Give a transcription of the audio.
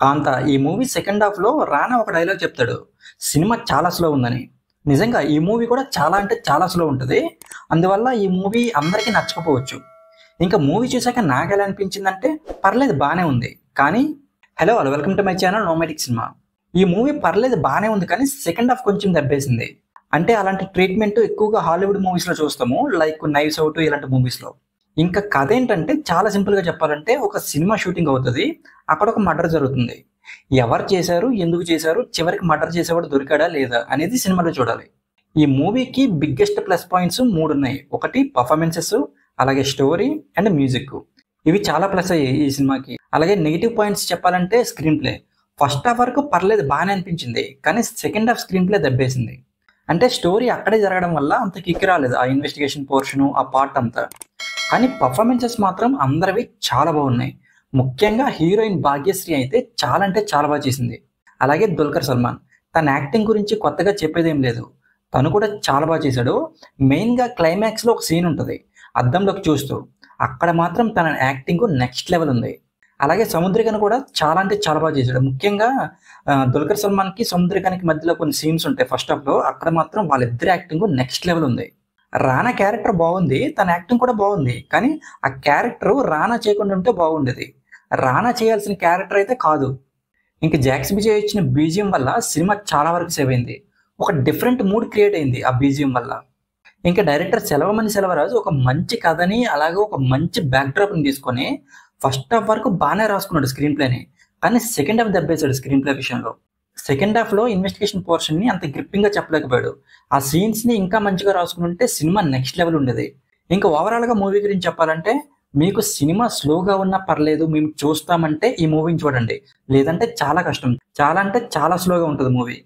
కాంత ఈ movie second half లో రానా ఒక డైలాగ్ చెప్తాడు, సినిమా చాలా స్లో ఉందని. నిజంగా ఈ మూవీ కూడా చాలా అంటే చాలా స్లో ఉంటుంది. అందువల్ల ఈ మూవీ అందరికీ నచ్చకపోవచ్చు. ఇంకా మూవీ చూసాక నాకు ఎలా అనిపించిందంటే పర్లేదు బాగానే ఉంది. కానీ hello welcome to my channel నోమాటిక్ సినిమా. ఈ మూవీ పర్లేదు బాగానే ఉంది కానీ సెకండ్ హాఫ్ కొంచెం దెబ్బేసింది. అంటే అలాంటి ట్రీట్మెంట్ ఎక్కువగా హాలీవుడ్ మూవీస్ లో చూస్తాము, లైక్ నైవ్స్ అవుట్ ఇలాంటి మూవీస్ లో. ఇంకా కథ ఏంటంటే చాలా సింపుల్ గా చెప్పాలంటే ఒక సినిమా షూటింగ్ అవుతుంది, అక్కడ ఒక మర్డర్ జరుగుతుంది. ఎవరు చేశారు, ఎందుకు చేశారు, చివరికి మర్డర్ చేసేవాడు దొరికాడా లేదా అనేది సినిమాలో చూడాలి. ఈ మూవీకి బిగ్గెస్ట్ ప్లస్ పాయింట్స్ 3 ఉన్నాయి. ఒకటి పర్ఫార్మెన్సెస్, అలాగే స్టోరీ అండ్ మ్యూజిక్. ఇవి చాలా ప్లస్ అయ్యాయి ఈ సినిమాకి. అలాగే నెగిటివ్ పాయింట్స్ చెప్పాలంటే స్క్రీన్ ప్లే. ఫస్ట్ హాఫ్ వరకు పర్లేదు బాగానే అనిపించింది, కానీ సెకండ్ హాఫ్ స్క్రీన్ ప్లే దెబ్బేసింది. అంటే స్టోరీ అక్కడే జరగడం వల్ల అంత కిక్ రాలేదు, ఆ ఇన్వెస్టిగేషన్ పోర్షను ఆ పార్ట్ అంతా. కానీ పర్ఫార్మెన్సెస్ మాత్రం అందరివి చాలా బాగున్నాయి. ముఖ్యంగా హీరోయిన్ భాగ్యశ్రీ అయితే చాలా అంటే చాలా బాగా చేసింది. అలాగే దుల్కర్ సల్మాన్, తన యాక్టింగ్ గురించి కొత్తగా చెప్పేదేం లేదు, తను కూడా చాలా బాగా చేశాడు. మెయిన్గా క్లైమాక్స్లో ఒక సీన్ ఉంటుంది, అద్దంలోకి చూస్తూ, అక్కడ మాత్రం తన యాక్టింగ్ నెక్స్ట్ లెవెల్ ఉంది. అలాగే సముద్రికను కూడా చాలా అంటే చాలా బాగా చేశాడు. ముఖ్యంగా దుల్కర్ సల్మాన్కి సముద్రికానికి మధ్యలో కొన్ని సీన్స్ ఉంటాయి ఫస్ట్ హాఫ్లో, అక్కడ మాత్రం వాళ్ళిద్దరి యాక్టింగ్ నెక్స్ట్ లెవెల్ ఉంది. రానా క్యారెక్టర్ బాగుంది, తన యాక్టింగ్ కూడా బాగుంది, కానీ ఆ క్యారెక్టర్ రానా చేయకుండా ఉంటే బాగుండేది. రానా చేయాల్సిన క్యారెక్టర్ అయితే కాదు. ఇంక జాక్స్ విజయ్ ఇచ్చిన బీజియం వల్ల సినిమా చాలా వరకు సేవ్ అయింది. ఒక డిఫరెంట్ మూడ్ క్రియేట్ అయింది ఆ బీజియం వల్ల. ఇంకా డైరెక్టర్ సెలవమణి సెలవరాజు ఒక మంచి కథని అలాగే ఒక మంచి బ్యాక్డ్రాప్ని తీసుకొని ఫస్ట్ హాఫ్ వరకు బాగానే రాసుకున్నాడు స్క్రీన్ ప్లేని, కానీ సెకండ్ హాఫ్ దెబ్బేశాడు స్క్రీన్ ప్లే విషయంలో. సెకండ్ హాఫ్లో ఇన్వెస్టిగేషన్ పోర్షన్ని అంత గ్రిప్పింగ్గా చెప్పలేకపోయాడు. ఆ సీన్స్ని ఇంకా మంచిగా రాసుకుంటే సినిమా నెక్స్ట్ లెవెల్ ఉండేది. ఇంకా ఓవరాల్గా మూవీ గురించి చెప్పాలంటే, మీకు సినిమా స్లోగా ఉన్నా పర్లేదు, మేము చూస్తామంటే ఈ మూవీని చూడండి, లేదంటే చాలా కష్టం, చాలా అంటే చాలా స్లోగా ఉంటుంది మూవీ.